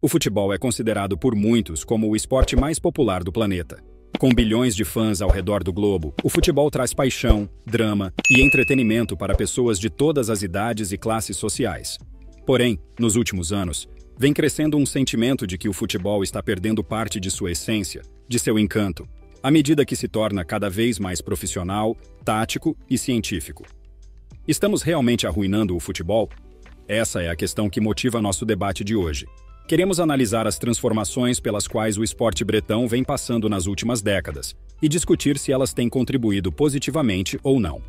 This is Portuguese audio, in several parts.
O futebol é considerado por muitos como o esporte mais popular do planeta. Com bilhões de fãs ao redor do globo, o futebol traz paixão, drama e entretenimento para pessoas de todas as idades e classes sociais. Porém, nos últimos anos, vem crescendo um sentimento de que o futebol está perdendo parte de sua essência, de seu encanto, à medida que se torna cada vez mais profissional, tático e científico. Estamos realmente arruinando o futebol? Essa é a questão que motiva nosso debate de hoje. Queremos analisar as transformações pelas quais o esporte bretão vem passando nas últimas décadas e discutir se elas têm contribuído positivamente ou não.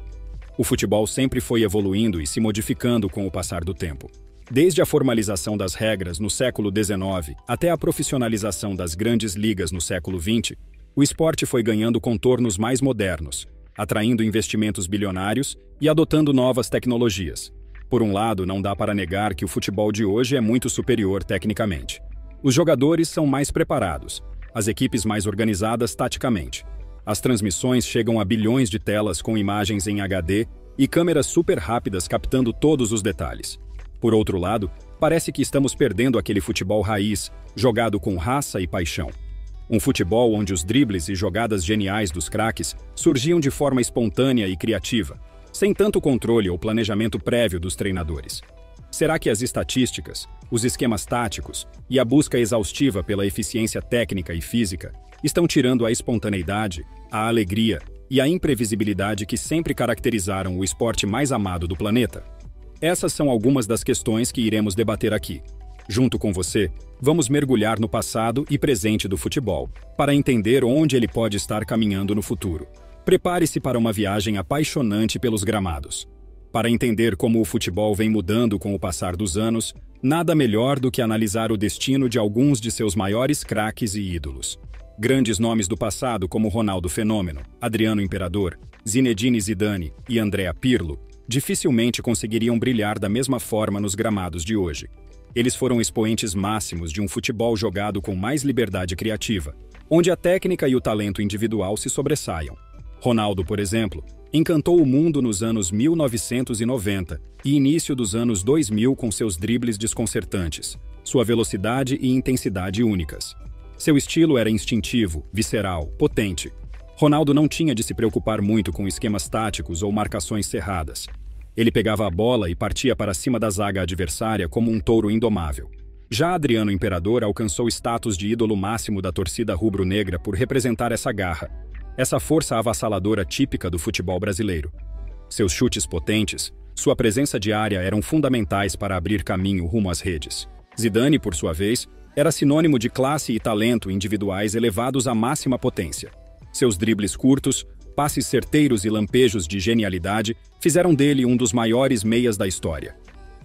O futebol sempre foi evoluindo e se modificando com o passar do tempo. Desde a formalização das regras no século XIX até a profissionalização das grandes ligas no século XX, o esporte foi ganhando contornos mais modernos, atraindo investimentos bilionários e adotando novas tecnologias. Por um lado, não dá para negar que o futebol de hoje é muito superior tecnicamente. Os jogadores são mais preparados, as equipes mais organizadas taticamente. As transmissões chegam a bilhões de telas com imagens em HD e câmeras super rápidas captando todos os detalhes. Por outro lado, parece que estamos perdendo aquele futebol raiz, jogado com raça e paixão. Um futebol onde os dribles e jogadas geniais dos craques surgiam de forma espontânea e criativa, sem tanto controle ou planejamento prévio dos treinadores. Será que as estatísticas, os esquemas táticos e a busca exaustiva pela eficiência técnica e física estão tirando a espontaneidade, a alegria e a imprevisibilidade que sempre caracterizaram o esporte mais amado do planeta? Essas são algumas das questões que iremos debater aqui. Junto com você, vamos mergulhar no passado e presente do futebol, para entender onde ele pode estar caminhando no futuro. Prepare-se para uma viagem apaixonante pelos gramados. Para entender como o futebol vem mudando com o passar dos anos, nada melhor do que analisar o destino de alguns de seus maiores craques e ídolos. Grandes nomes do passado como Ronaldo Fenômeno, Adriano Imperador, Zinedine Zidane e Andrea Pirlo dificilmente conseguiriam brilhar da mesma forma nos gramados de hoje. Eles foram expoentes máximos de um futebol jogado com mais liberdade criativa, onde a técnica e o talento individual se sobressaiam. Ronaldo, por exemplo, encantou o mundo nos anos 1990 e início dos anos 2000 com seus dribles desconcertantes, sua velocidade e intensidade únicas. Seu estilo era instintivo, visceral, potente. Ronaldo não tinha de se preocupar muito com esquemas táticos ou marcações cerradas. Ele pegava a bola e partia para cima da zaga adversária como um touro indomável. Já Adriano Imperador alcançou status de ídolo máximo da torcida rubro-negra por representar essa garra, essa força avassaladora típica do futebol brasileiro. Seus chutes potentes, sua presença diária eram fundamentais para abrir caminho rumo às redes. Zidane, por sua vez, era sinônimo de classe e talento individuais elevados à máxima potência. Seus dribles curtos, passes certeiros e lampejos de genialidade fizeram dele um dos maiores meias da história.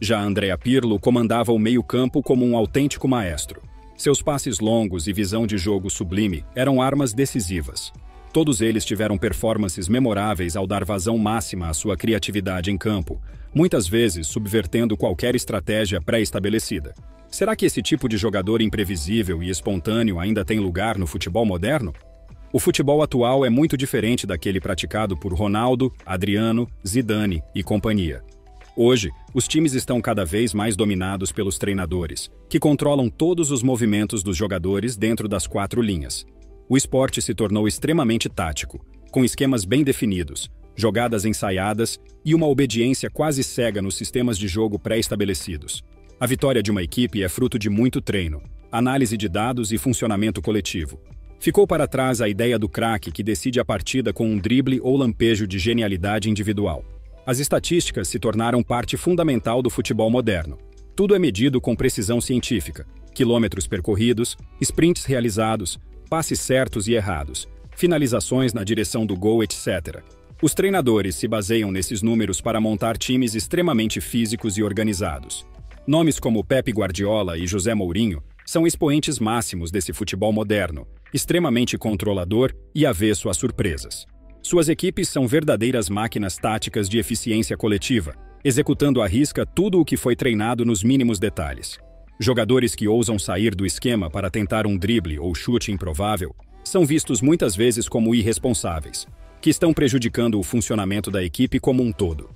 Já Andrea Pirlo comandava o meio-campo como um autêntico maestro. Seus passes longos e visão de jogo sublime eram armas decisivas. Todos eles tiveram performances memoráveis ao dar vazão máxima à sua criatividade em campo, muitas vezes subvertendo qualquer estratégia pré-estabelecida. Será que esse tipo de jogador imprevisível e espontâneo ainda tem lugar no futebol moderno? O futebol atual é muito diferente daquele praticado por Ronaldo, Adriano, Zidane e companhia. Hoje, os times estão cada vez mais dominados pelos treinadores, que controlam todos os movimentos dos jogadores dentro das 4 linhas. O esporte se tornou extremamente tático, com esquemas bem definidos, jogadas ensaiadas e uma obediência quase cega nos sistemas de jogo pré-estabelecidos. A vitória de uma equipe é fruto de muito treino, análise de dados e funcionamento coletivo. Ficou para trás a ideia do craque que decide a partida com um drible ou lampejo de genialidade individual. As estatísticas se tornaram parte fundamental do futebol moderno. Tudo é medido com precisão científica, quilômetros percorridos, sprints realizados, passes certos e errados, finalizações na direção do gol, etc. Os treinadores se baseiam nesses números para montar times extremamente físicos e organizados. Nomes como Pep Guardiola e José Mourinho são expoentes máximos desse futebol moderno, extremamente controlador e avesso a surpresas. Suas equipes são verdadeiras máquinas táticas de eficiência coletiva, executando à risca tudo o que foi treinado nos mínimos detalhes. Jogadores que ousam sair do esquema para tentar um drible ou chute improvável são vistos muitas vezes como irresponsáveis, que estão prejudicando o funcionamento da equipe como um todo.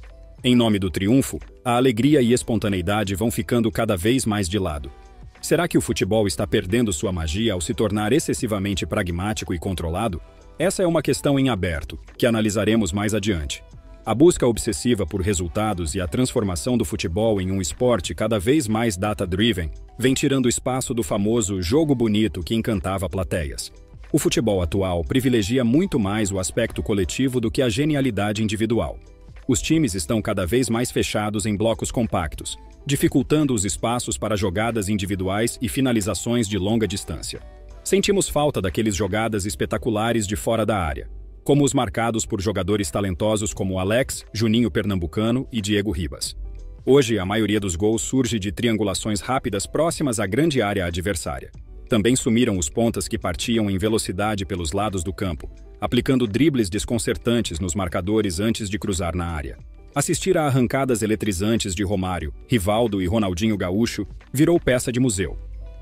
Em nome do triunfo, a alegria e espontaneidade vão ficando cada vez mais de lado. Será que o futebol está perdendo sua magia ao se tornar excessivamente pragmático e controlado? Essa é uma questão em aberto, que analisaremos mais adiante. A busca obsessiva por resultados e a transformação do futebol em um esporte cada vez mais data-driven vem tirando espaço do famoso jogo bonito que encantava plateias. O futebol atual privilegia muito mais o aspecto coletivo do que a genialidade individual. Os times estão cada vez mais fechados em blocos compactos, dificultando os espaços para jogadas individuais e finalizações de longa distância. Sentimos falta daqueles jogadas espetaculares de fora da área, como os marcados por jogadores talentosos como Alex, Juninho Pernambucano e Diego Ribas. Hoje, a maioria dos gols surge de triangulações rápidas próximas à grande área adversária. Também sumiram os pontas que partiam em velocidade pelos lados do campo, aplicando dribles desconcertantes nos marcadores antes de cruzar na área. Assistir a arrancadas eletrizantes de Romário, Rivaldo e Ronaldinho Gaúcho virou peça de museu.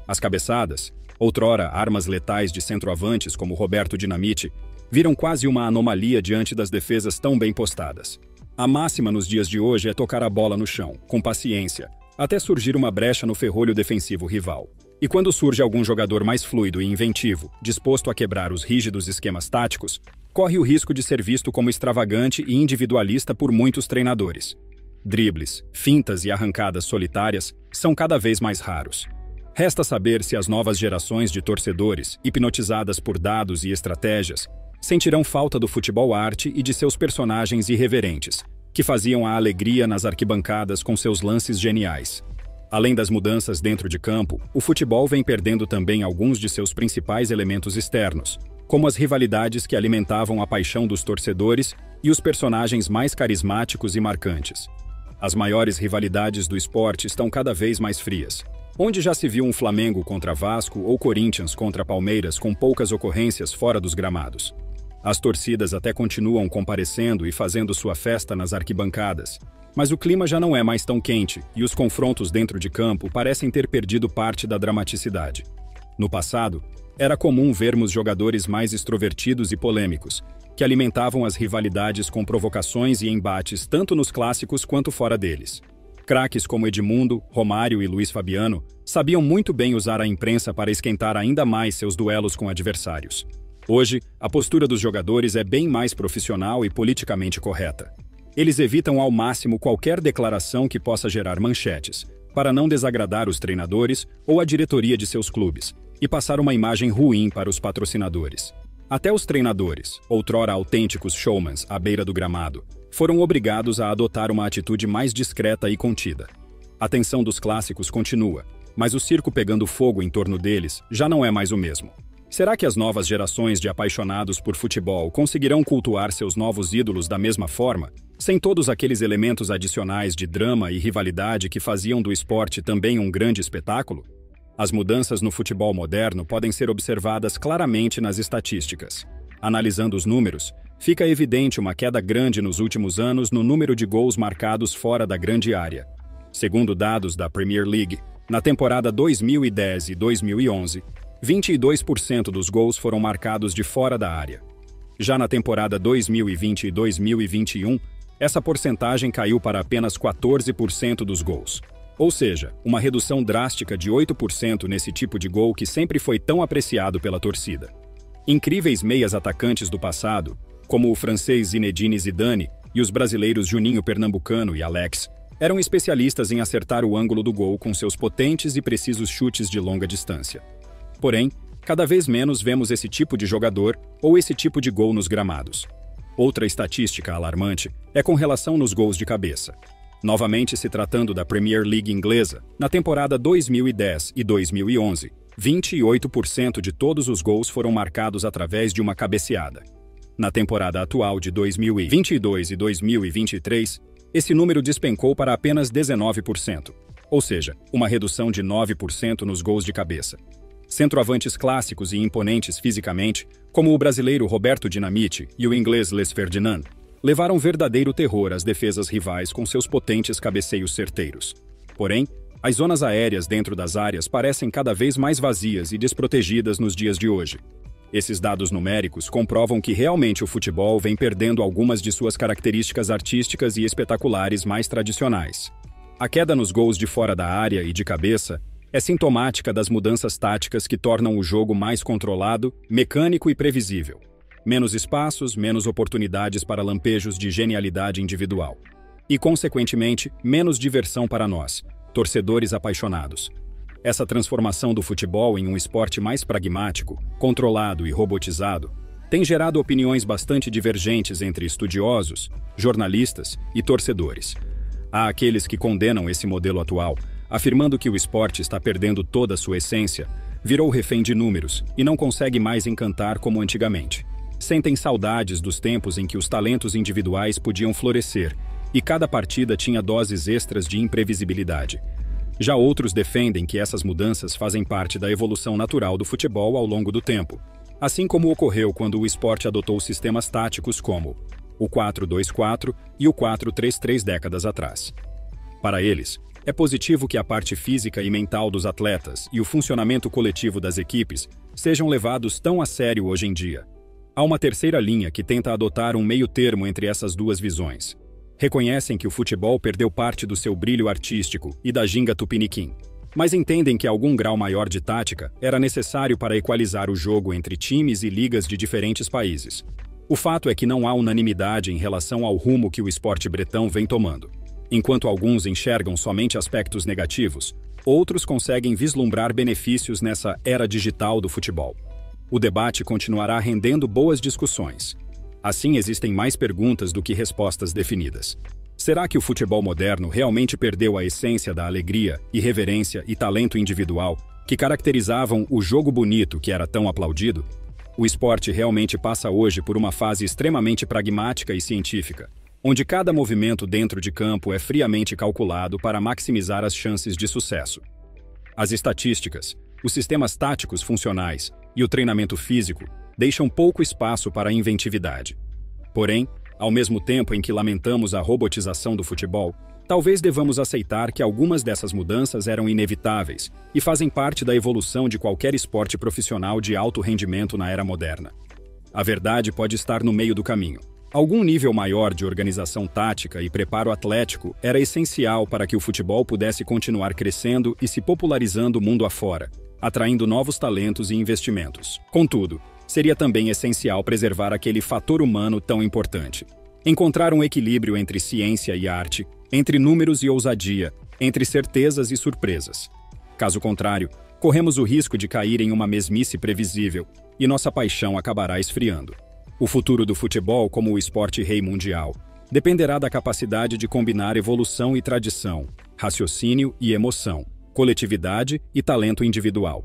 As cabeçadas, outrora armas letais de centroavantes como Roberto Dinamite, viram quase uma anomalia diante das defesas tão bem postadas. A máxima nos dias de hoje é tocar a bola no chão, com paciência, até surgir uma brecha no ferrolho defensivo rival. E quando surge algum jogador mais fluido e inventivo, disposto a quebrar os rígidos esquemas táticos, corre o risco de ser visto como extravagante e individualista por muitos treinadores. Dribles, fintas e arrancadas solitárias são cada vez mais raros. Resta saber se as novas gerações de torcedores, hipnotizadas por dados e estratégias, sentirão falta do futebol arte e de seus personagens irreverentes, que faziam a alegria nas arquibancadas com seus lances geniais. Além das mudanças dentro de campo, o futebol vem perdendo também alguns de seus principais elementos externos, como as rivalidades que alimentavam a paixão dos torcedores e os personagens mais carismáticos e marcantes. As maiores rivalidades do esporte estão cada vez mais frias. Onde já se viu um Flamengo contra Vasco ou Corinthians contra Palmeiras com poucas ocorrências fora dos gramados. As torcidas até continuam comparecendo e fazendo sua festa nas arquibancadas, mas o clima já não é mais tão quente e os confrontos dentro de campo parecem ter perdido parte da dramaticidade. No passado, era comum vermos jogadores mais extrovertidos e polêmicos, que alimentavam as rivalidades com provocações e embates tanto nos clássicos quanto fora deles. Craques como Edmundo, Romário e Luiz Fabiano sabiam muito bem usar a imprensa para esquentar ainda mais seus duelos com adversários. Hoje, a postura dos jogadores é bem mais profissional e politicamente correta. Eles evitam ao máximo qualquer declaração que possa gerar manchetes, para não desagradar os treinadores ou a diretoria de seus clubes, e passar uma imagem ruim para os patrocinadores. Até os treinadores, outrora autênticos showmans à beira do gramado, foram obrigados a adotar uma atitude mais discreta e contida. A tensão dos clássicos continua, mas o circo pegando fogo em torno deles já não é mais o mesmo. Será que as novas gerações de apaixonados por futebol conseguirão cultuar seus novos ídolos da mesma forma, sem todos aqueles elementos adicionais de drama e rivalidade que faziam do esporte também um grande espetáculo? As mudanças no futebol moderno podem ser observadas claramente nas estatísticas. Analisando os números, fica evidente uma queda grande nos últimos anos no número de gols marcados fora da grande área. Segundo dados da Premier League, na temporada 2010 e 2011, 22% dos gols foram marcados de fora da área. Já na temporada 2020 e 2021, essa porcentagem caiu para apenas 14% dos gols. Ou seja, uma redução drástica de 8% nesse tipo de gol que sempre foi tão apreciado pela torcida. Incríveis meias atacantes do passado, como o francês Zinedine Zidane e os brasileiros Juninho Pernambucano e Alex, eram especialistas em acertar o ângulo do gol com seus potentes e precisos chutes de longa distância. Porém, cada vez menos vemos esse tipo de jogador ou esse tipo de gol nos gramados. Outra estatística alarmante é com relação nos gols de cabeça. Novamente se tratando da Premier League inglesa, na temporada 2010 e 2011, 28% de todos os gols foram marcados através de uma cabeceada. Na temporada atual de 2022 e 2023, esse número despencou para apenas 19%, ou seja, uma redução de 9% nos gols de cabeça. Centroavantes clássicos e imponentes fisicamente, como o brasileiro Roberto Dinamite e o inglês Les Ferdinand, levaram verdadeiro terror às defesas rivais com seus potentes cabeceios certeiros. Porém, as zonas aéreas dentro das áreas parecem cada vez mais vazias e desprotegidas nos dias de hoje. Esses dados numéricos comprovam que realmente o futebol vem perdendo algumas de suas características artísticas e espetaculares mais tradicionais. A queda nos gols de fora da área e de cabeça é sintomática das mudanças táticas que tornam o jogo mais controlado, mecânico e previsível. Menos espaços, menos oportunidades para lampejos de genialidade individual. E, consequentemente, menos diversão para nós, torcedores apaixonados. Essa transformação do futebol em um esporte mais pragmático, controlado e robotizado, tem gerado opiniões bastante divergentes entre estudiosos, jornalistas e torcedores. Há aqueles que condenam esse modelo atual, afirmando que o esporte está perdendo toda a sua essência, virou refém de números e não consegue mais encantar como antigamente. Sentem saudades dos tempos em que os talentos individuais podiam florescer e cada partida tinha doses extras de imprevisibilidade. Já outros defendem que essas mudanças fazem parte da evolução natural do futebol ao longo do tempo, assim como ocorreu quando o esporte adotou sistemas táticos como o 4-2-4 e o 4-3-3 décadas atrás. Para eles, é positivo que a parte física e mental dos atletas e o funcionamento coletivo das equipes sejam levados tão a sério hoje em dia. Há uma terceira linha que tenta adotar um meio-termo entre essas duas visões. Reconhecem que o futebol perdeu parte do seu brilho artístico e da ginga tupiniquim, mas entendem que algum grau maior de tática era necessário para equalizar o jogo entre times e ligas de diferentes países. O fato é que não há unanimidade em relação ao rumo que o esporte bretão vem tomando. Enquanto alguns enxergam somente aspectos negativos, outros conseguem vislumbrar benefícios nessa era digital do futebol. O debate continuará rendendo boas discussões. Assim, existem mais perguntas do que respostas definidas. Será que o futebol moderno realmente perdeu a essência da alegria, irreverência e talento individual que caracterizavam o jogo bonito que era tão aplaudido? O esporte realmente passa hoje por uma fase extremamente pragmática e científica, onde cada movimento dentro de campo é friamente calculado para maximizar as chances de sucesso. As estatísticas, os sistemas táticos funcionais e o treinamento físico deixam pouco espaço para a inventividade. Porém, ao mesmo tempo em que lamentamos a robotização do futebol, talvez devamos aceitar que algumas dessas mudanças eram inevitáveis e fazem parte da evolução de qualquer esporte profissional de alto rendimento na era moderna. A verdade pode estar no meio do caminho. Algum nível maior de organização tática e preparo atlético era essencial para que o futebol pudesse continuar crescendo e se popularizando mundo afora, atraindo novos talentos e investimentos. Contudo, seria também essencial preservar aquele fator humano tão importante. Encontrar um equilíbrio entre ciência e arte, entre números e ousadia, entre certezas e surpresas. Caso contrário, corremos o risco de cair em uma mesmice previsível e nossa paixão acabará esfriando. O futuro do futebol como o esporte rei mundial dependerá da capacidade de combinar evolução e tradição, raciocínio e emoção, coletividade e talento individual.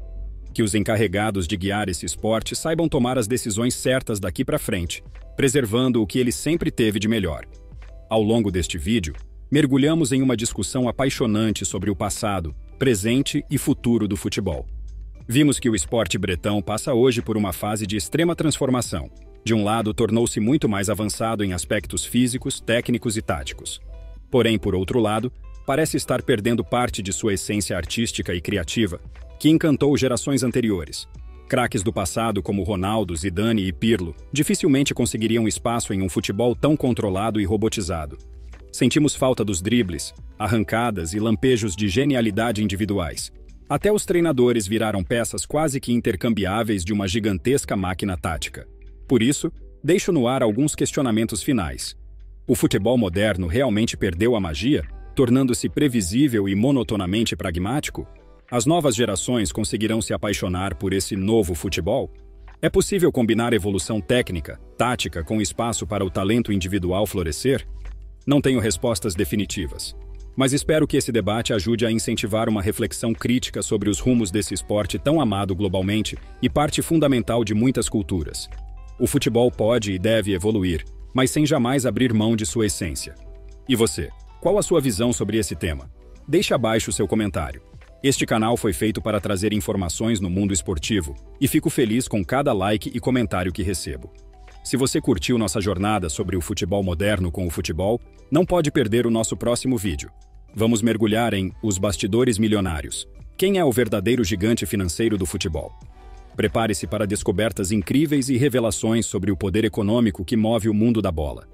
Que os encarregados de guiar esse esporte saibam tomar as decisões certas daqui para frente, preservando o que ele sempre teve de melhor. Ao longo deste vídeo, mergulhamos em uma discussão apaixonante sobre o passado, presente e futuro do futebol. Vimos que o esporte bretão passa hoje por uma fase de extrema transformação. De um lado, tornou-se muito mais avançado em aspectos físicos, técnicos e táticos. Porém, por outro lado, parece estar perdendo parte de sua essência artística e criativa, que encantou gerações anteriores. Craques do passado como Ronaldo, Zidane e Pirlo dificilmente conseguiriam espaço em um futebol tão controlado e robotizado. Sentimos falta dos dribles, arrancadas e lampejos de genialidade individuais. Até os treinadores viraram peças quase que intercambiáveis de uma gigantesca máquina tática. Por isso, deixo no ar alguns questionamentos finais. O futebol moderno realmente perdeu a magia, tornando-se previsível e monotonamente pragmático? As novas gerações conseguirão se apaixonar por esse novo futebol? É possível combinar evolução técnica, tática com espaço para o talento individual florescer? Não tenho respostas definitivas, mas espero que esse debate ajude a incentivar uma reflexão crítica sobre os rumos desse esporte tão amado globalmente e parte fundamental de muitas culturas. O futebol pode e deve evoluir, mas sem jamais abrir mão de sua essência. E você? Qual a sua visão sobre esse tema? Deixe abaixo o seu comentário. Este canal foi feito para trazer informações no mundo esportivo e fico feliz com cada like e comentário que recebo. Se você curtiu nossa jornada sobre o futebol moderno com o futebol, não pode perder o nosso próximo vídeo. Vamos mergulhar em Os Bastidores Milionários. Quem é o verdadeiro gigante financeiro do futebol? Prepare-se para descobertas incríveis e revelações sobre o poder econômico que move o mundo da bola.